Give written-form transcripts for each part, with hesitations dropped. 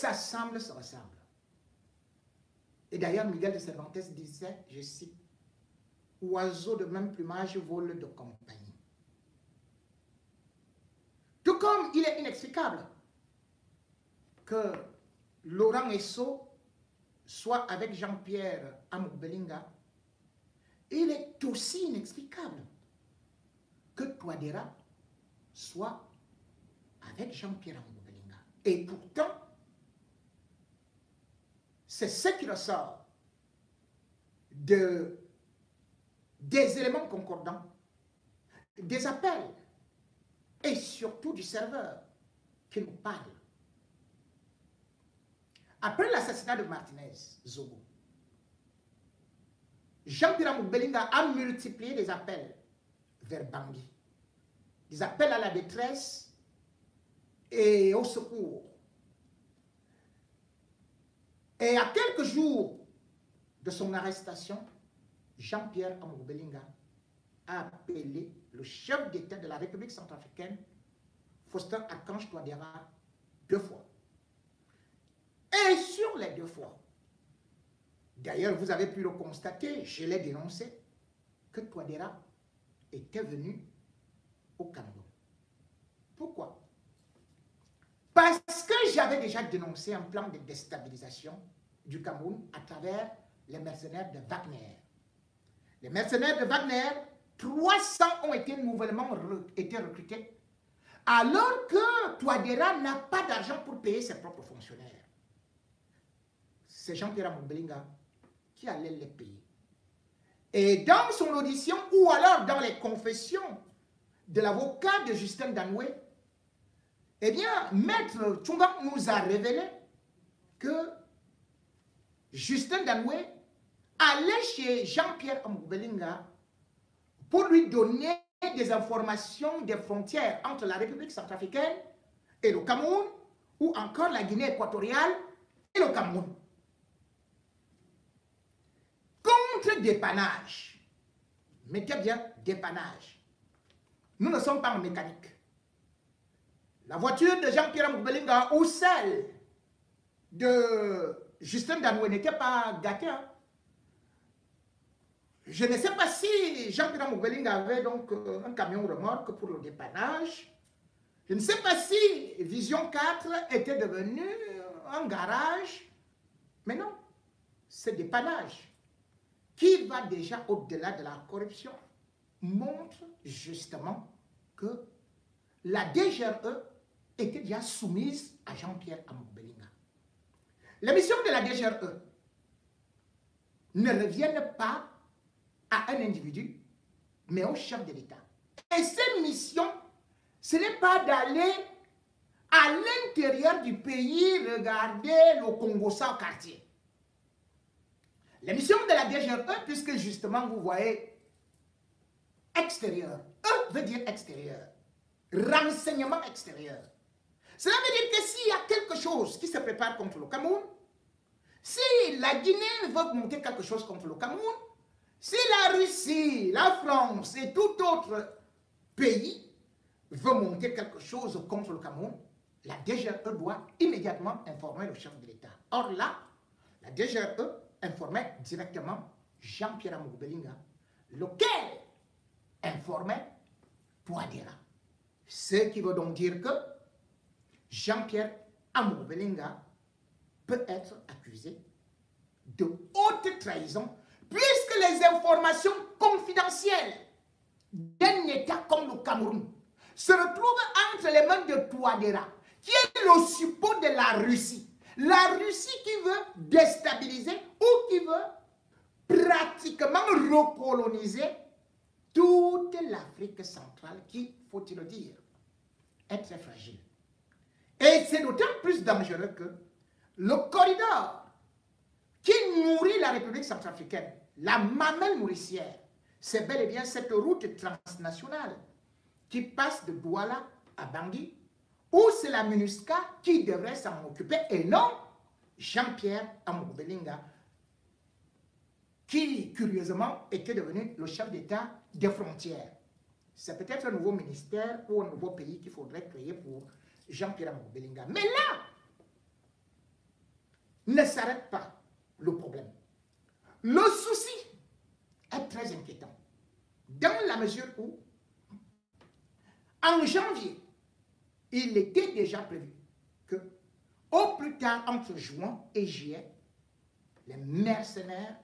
s'assemblent, se ressemblent. Et d'ailleurs, Miguel de Cervantes disait, je cite, « Oiseaux de même plumage volent de compagnie ». Tout comme il est inexplicable que Laurent Esso soit avec Jean-Pierre Amour-Belinga, il est aussi inexplicable que Touadéra soit avec Jean-Pierre Amour-Belinga. Et pourtant, c'est ce qui ressort des éléments concordants, des appels et surtout du serveur qui nous parle. Après l'assassinat de Martinez Zogo, Jean-Pierre Amour-Belinga a multiplié des appels vers Bangui, des appels à la détresse et au secours. Et à quelques jours de son arrestation, Jean-Pierre Amour-Belinga a appelé le chef d'État de la République centrafricaine, Faustin Archange Touadéra, 2 fois. Et sur les 2 fois, d'ailleurs vous avez pu le constater, je l'ai dénoncé, que Touadéra était venu au Cameroun. Pourquoi? Parce que j'avais déjà dénoncé un plan de déstabilisation du Cameroun à travers les mercenaires de Wagner. Les mercenaires de Wagner, 300 ont été nouvellement recrutés, alors que Touadéra n'a pas d'argent pour payer ses propres fonctionnaires. C'est Jean-Pierre Amour-Belinga qui allait les payer. Et dans son audition, ou alors dans les confessions de l'avocat de Justin Danoué, eh bien, Maître Tchunga nous a révélé que Justin Danoué allait chez Jean-Pierre Amour-Belinga pour lui donner des informations des frontières entre la République centrafricaine et le Cameroun, ou encore la Guinée équatoriale et le Cameroun. Contre dépannage, mettez bien dépannage, nous ne sommes pas en mécanique. La voiture de Jean-Pierre Amour-Belinga ou celle de Justin Danoué n'était pas gâtée. Hein? Je ne sais pas si Jean-Pierre Amour-Belinga avait donc un camion remorque pour le dépannage. Je ne sais pas si Vision 4 était devenu un garage. Mais non, ce dépannage qui va déjà au-delà de la corruption montre justement que la DGRE était déjà soumise à Jean-Pierre Amour-Belinga. Les missions de la DGRE ne reviennent pas à un individu, mais au chef de l'État. Et ces missions, ce n'est pas d'aller à l'intérieur du pays regarder le Congo-Sao quartier. Les missions de la DGRE, puisque justement vous voyez extérieur, E veut dire extérieur, renseignement extérieur. Cela veut dire que s'il y a quelque chose qui se prépare contre le Cameroun, si la Guinée veut monter quelque chose contre le Cameroun, si la Russie, la France et tout autre pays veut monter quelque chose contre le Cameroun, la DGRE doit immédiatement informer le chef de l'État. Or là, la DGRE informait directement Jean-Pierre Amour-Belinga, lequel informait Touadéra. Ce qui veut donc dire que Jean-Pierre Amour-Belinga peut être accusé de haute trahison puisque les informations confidentielles d'un État comme le Cameroun se retrouvent entre les mains de Touadéra, qui est le suppôt de la Russie. La Russie qui veut déstabiliser ou qui veut pratiquement recoloniser toute l'Afrique centrale qui, faut-il le dire, est très fragile. Et c'est d'autant plus dangereux que le corridor qui nourrit la République centrafricaine, la mamelle nourricière, c'est bel et bien cette route transnationale qui passe de Douala à Bangui, où c'est la MINUSCA qui devrait s'en occuper et non Jean-Pierre Amour-Belinga, qui curieusement était devenu le chef d'État des frontières. C'est peut-être un nouveau ministère ou un nouveau pays qu'il faudrait créer pour Jean-Pierre Amour-Belinga. Mais là, ne s'arrête pas le problème. Le souci est très inquiétant, dans la mesure où, en janvier, il était déjà prévu que, au plus tard, entre juin et juillet, les mercenaires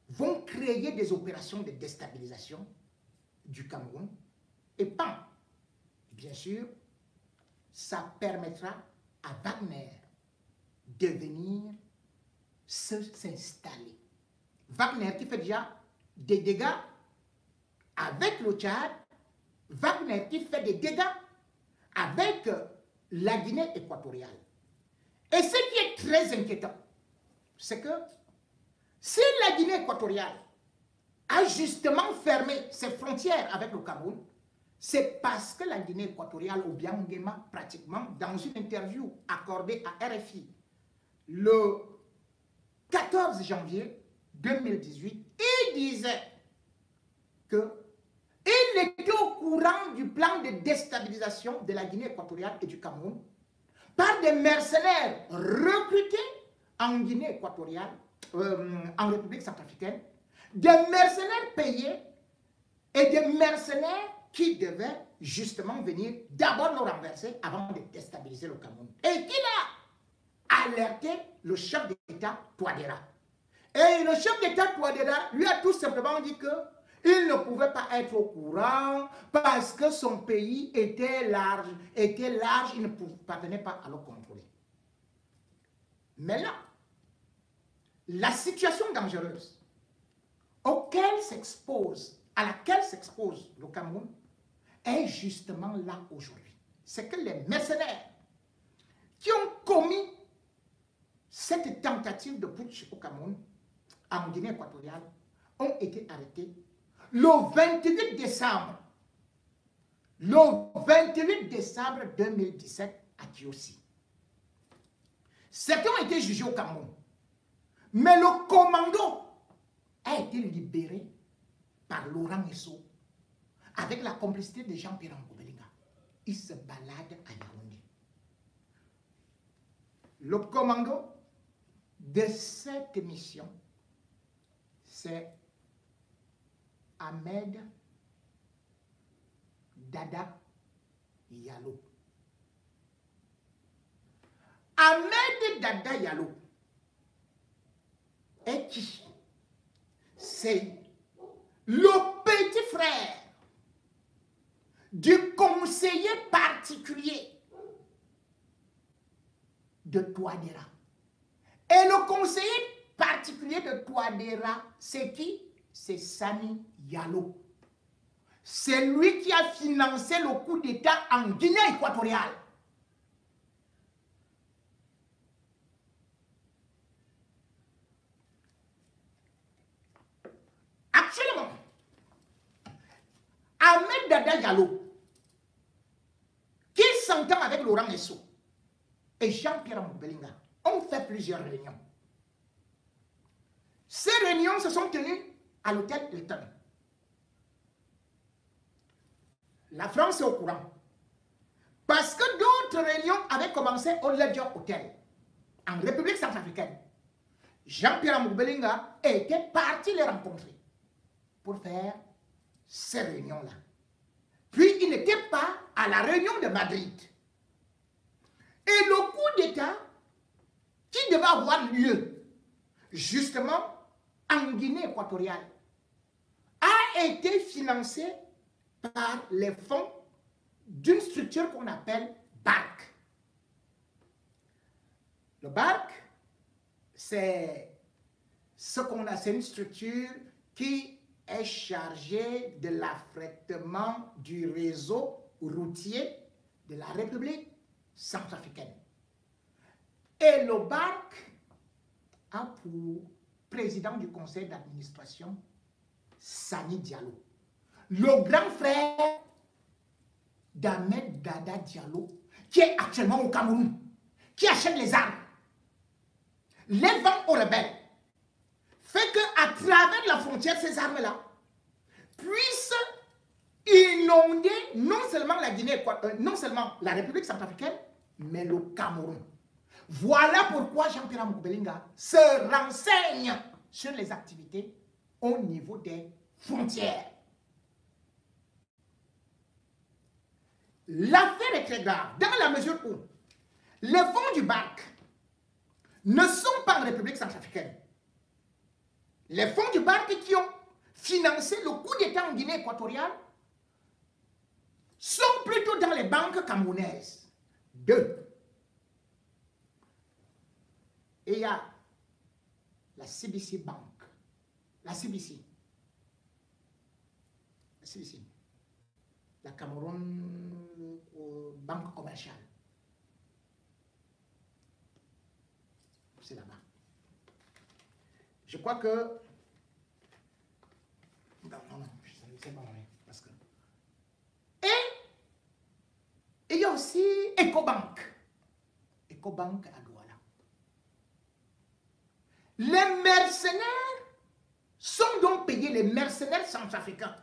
vont créer des opérations de déstabilisation du Cameroun. Et pas, bien sûr, ça permettra à Wagner de venir s'installer. Wagner qui fait déjà des dégâts avec le Tchad, Wagner qui fait des dégâts avec la Guinée équatoriale. Et ce qui est très inquiétant, c'est que si la Guinée équatoriale a justement fermé ses frontières avec le Cameroun, c'est parce que la Guinée équatoriale, ou bien Nguema, pratiquement, dans une interview accordée à RFI le 14 janvier 2018, il disait qu'il était au courant du plan de déstabilisation de la Guinée équatoriale et du Cameroun par des mercenaires recrutés en Guinée équatoriale, en République centrafricaine, des mercenaires payés et des mercenaires qui devaient justement venir d'abord le renverser avant de déstabiliser le Cameroun. Et qu'il a alerté le chef d'État Touadéra. Et le chef d'État Touadéra lui a tout simplement dit qu'il ne pouvait pas être au courant parce que son pays était large, il ne parvenait pas à le contrôler. Mais là, la situation dangereuse à laquelle s'expose le Cameroun est justement là aujourd'hui. C'est que les mercenaires qui ont commis cette tentative de putsch au Cameroun, en Guinée équatoriale, ont été arrêtés le 28 décembre. Le 28 décembre 2017 à Kiossi. Certains ont été jugés au Cameroun. Mais le commando a été libéré par Laurent Esso avec la complicité de Jean-Pierre Ngoubelinga. Il se balade à Yaoundé. Le commando de cette mission, c'est Ahmed Dada Yalo. Ahmed Dada Yalo est qui? C'est le petit frère du conseiller particulier de Touadéra. Et le conseiller particulier de Touadéra, c'est qui? C'est Sani Yalo. C'est lui qui a financé le coup d'État en Guinée équatoriale. Actuellement, Ahmed Dada Yalo, qui s'entend avec Laurent Esso et Jean-Pierre Ngoubelinga, ont fait plusieurs réunions. Ces réunions se sont tenues à l'hôtel Hilton. La France est au courant. Parce que d'autres réunions avaient commencé au Ledger Hotel, en République centrafricaine. Jean-Pierre Ngoubelinga était parti les rencontrer pour faire ces réunions-là. Puis il n'était pas à la réunion de Madrid. Et le coup d'État qui devait avoir lieu justement en Guinée équatoriale a été financé par les fonds d'une structure qu'on appelle BARC. Le BARC, c'est une structure qui est chargée de l'affrètement du réseau routier de la République centrafricaine. Et le BARC a pour président du conseil d'administration Sani Diallo, le grand frère d'Ahmed Dada Diallo, qui est actuellement au Cameroun, qui achète les armes, les vend aux rebelles, fait qu'à travers la frontière, ces armes-là puissent inonder non seulement la Guinée, non seulement la République centrafricaine, mais le Cameroun. Voilà pourquoi Jean-Pierre Moubelinga se renseigne sur les activités au niveau des frontières. L'affaire est très grave dans la mesure où les fonds du BAC ne sont pas en République centrafricaine. Les fonds du BAC qui ont financé le coup d'État en Guinée équatoriale sont plutôt dans les banques camerounaises. Deux. Et il y a la CBC Bank. La CBC. La CBC. La Cameroun Banque commerciale. C'est là-bas. Je crois que... Non, c'est pas vrai. Parce que... Et il y a aussi EcoBank. EcoBank à Douala. Les mercenaires sont donc payés, les mercenaires centrafricains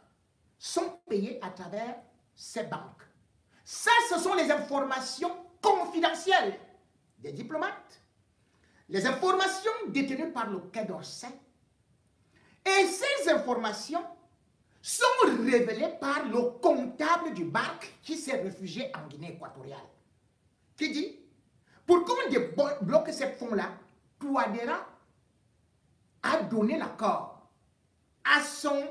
sont payés à travers ces banques. Ça, ce sont les informations confidentielles des diplomates, les informations détenues par le Quai d'Orsay. Et ces informations sont révélées par le comptable du BAC qui s'est réfugié en Guinée équatoriale. Qui dit, pour qu'on débloque ces fonds-là, Touadéra a donné l'accord à son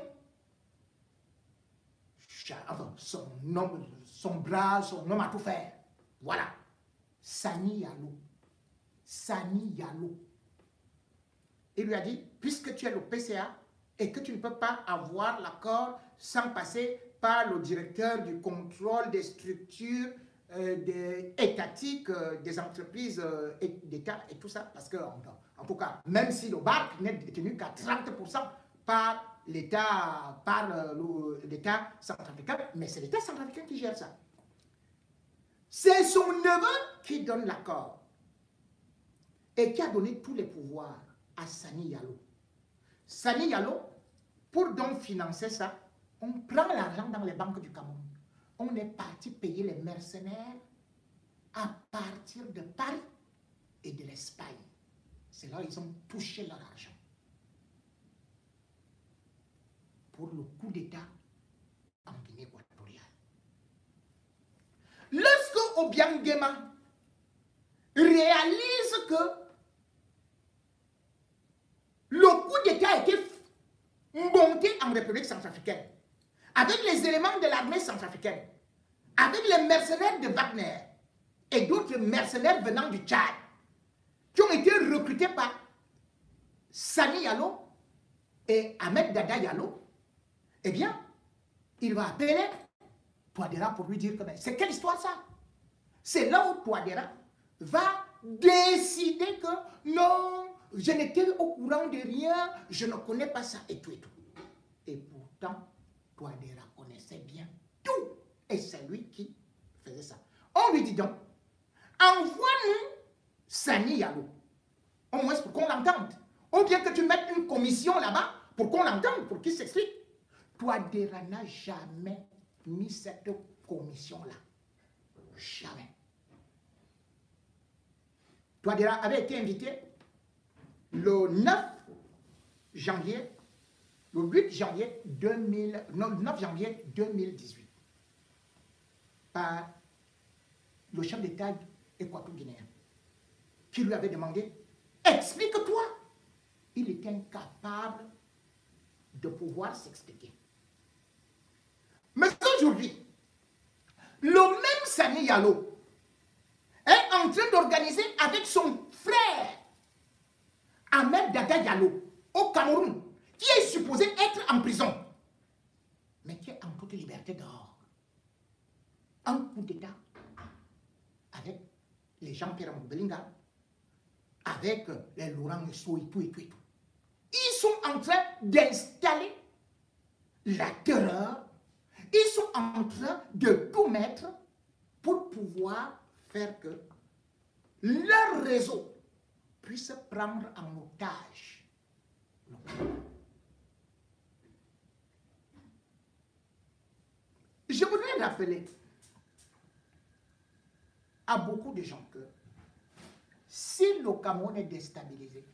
bras, son homme à tout faire. Voilà. Sani Yalo. Sani Yalo. Il lui a dit, puisque tu es le PCA et que tu ne peux pas avoir l'accord sans passer par le directeur du contrôle des structures étatiques, des entreprises d'État et tout ça, parce que, en tout cas, même si le BAC n'est détenu qu'à 30% par l'État, l'État centrafricain, mais c'est l'État centrafricain qui gère ça. C'est son neveu qui donne l'accord et qui a donné tous les pouvoirs à Sani Yalo. Sani Yalo, pour donc financer ça, on prend l'argent dans les banques du Cameroun. On est parti payer les mercenaires à partir de Paris et de l'Espagne. C'est là qu'ils ont touché leur argent. Pour le coup d'État en Guinée équatoriale. Lorsque Obiangema réalise que le coup d'État a été monté en République centrafricaine, avec les éléments de l'armée centrafricaine, avec les mercenaires de Wagner et d'autres mercenaires venant du Tchad, qui ont été recrutés par Sani Yalo et Ahmed Dada Yalo, eh bien, il va appeler Touadéra pour lui dire que c'est quelle histoire ça? C'est là où Touadéra va décider que non, je n'étais au courant de rien, je ne connais pas ça et tout et tout. Et pourtant, Touadéra connaissait bien tout. Et c'est lui qui faisait ça. On lui dit donc, envoie-nous Sani Yalo, au moins pour qu'on l'entende. Ou bien que tu mettes une commission là-bas pour qu'on l'entende, pour qu'il s'explique. Touadéra n'a jamais mis cette commission-là. Jamais. Touadéra avait été invité le 9 janvier, le 8 janvier 9 janvier 2018 par le chef d'État équato-guinéen qui lui avait demandé « Explique-toi ». Il était incapable de pouvoir s'expliquer. Mais aujourd'hui, le même Sani Yalo est en train d'organiser avec son frère Ahmed Dada Yalo au Cameroun, qui est supposé être en prison, mais qui est en toute liberté dehors. Un coup d'État avec les Jean-Pierre Moubelinga, avec les Laurent Esso et tout et tout et tout. Ils sont en train d'installer la terreur. Ils sont en train de tout mettre pour pouvoir faire que leur réseau puisse prendre en otage le Cameroun. Je voudrais rappeler à beaucoup de gens que si le Cameroun est déstabilisé,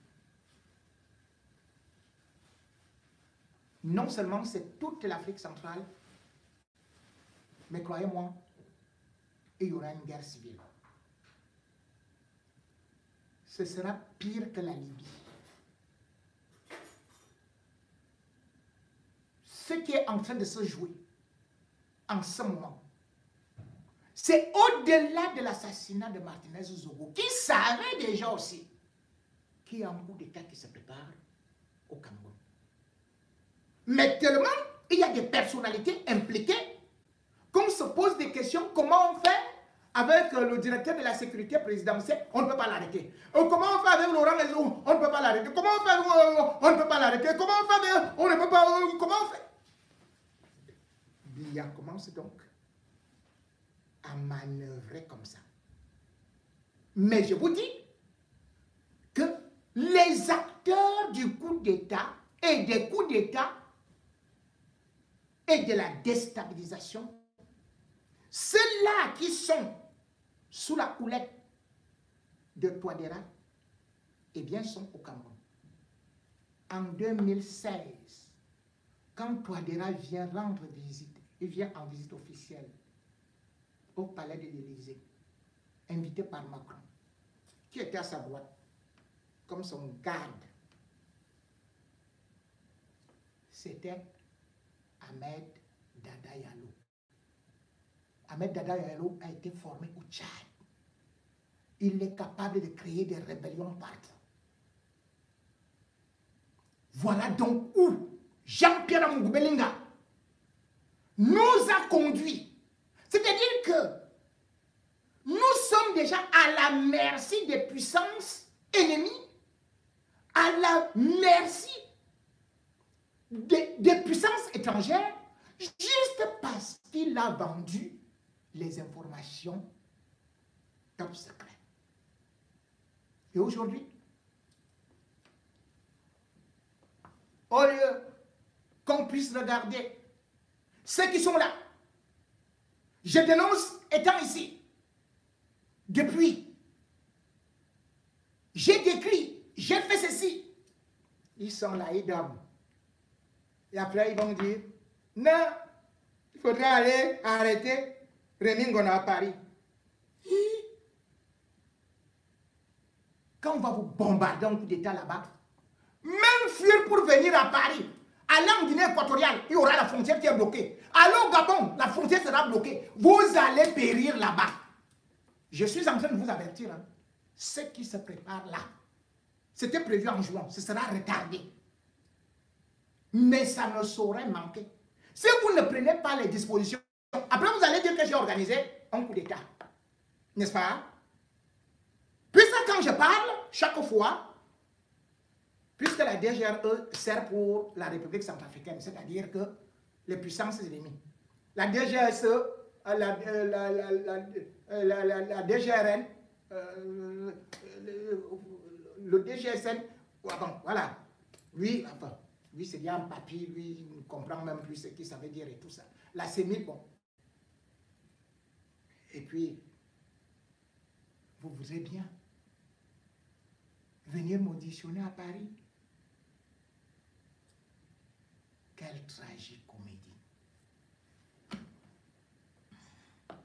non seulement c'est toute l'Afrique centrale, mais croyez-moi, il y aura une guerre civile. Ce sera pire que la Libye. Ce qui est en train de se jouer en ce moment, c'est au-delà de l'assassinat de Martinez Zogo, qui savait déjà aussi qu'il y a un coup d'État qui se prépare au Cameroun. Mais tellement il y a des personnalités impliquées qu'on se pose des questions, comment on fait avec le directeur de la sécurité présidentielle, on ne peut pas l'arrêter. Comment on fait avec Laurent Lezo, on ne peut pas l'arrêter. Comment on fait avec, on ne peut pas l'arrêter. Comment on fait avec, on ne peut pas, comment on fait? Biya commence donc à manœuvrer comme ça. Mais je vous dis que les acteurs du coup d'État et des coups d'État et de la déstabilisation, ceux-là qui sont sous la houlette de Touadéra, eh bien, sont au Cameroun. En 2016, quand Touadéra vient rendre visite, il vient en visite officielle au palais de l'Élysée, invité par Macron, qui était à sa droite, comme son garde. C'était Ahmed Dada Yalo. Ahmed Dada Yalo a été formé au Tchad. Il est capable de créer des rébellions partout. Voilà donc où Jean-Pierre Amougou-Belinga nous a conduits. C'est-à-dire que nous sommes déjà à la merci des puissances ennemies, à la merci des puissances étrangères, juste parce qu'il a vendu les informations top secret. Et aujourd'hui, au lieu qu'on puisse regarder ceux qui sont là, je dénonce étant ici, depuis, j'ai décrit, j'ai fait ceci, ils sont là, ils dorment. Et après, ils vont dire, non, il faudrait aller arrêter Rémi Ngona à Paris. Quand on va vous bombarder un coup d'État là-bas, même fuir pour venir à Paris, aller en Guinée équatoriale, il y aura la frontière qui est bloquée. Aller au Gabon, la frontière sera bloquée. Vous allez périr là-bas. Je suis en train de vous avertir. Hein. Ce qui se prépare là, c'était prévu en juin, ce sera retardé. Mais ça ne saurait manquer. Si vous ne prenez pas les dispositions, après vous allez dire que j'ai organisé un coup d'État. N'est-ce pas? Puisque quand je parle, chaque fois, puisque la DGRE sert pour la République centrafricaine, c'est-à-dire que les puissances ennemies. La DGSE, la DGRN, le DGSN, voilà. Lui, enfin, lui c'est bien un papier, lui, il ne comprend même plus ce qu'il savait dire et tout ça. La CEMI, bon. Et puis, vous voudrez bien venir m'auditionner à Paris? Quelle tragicomédie.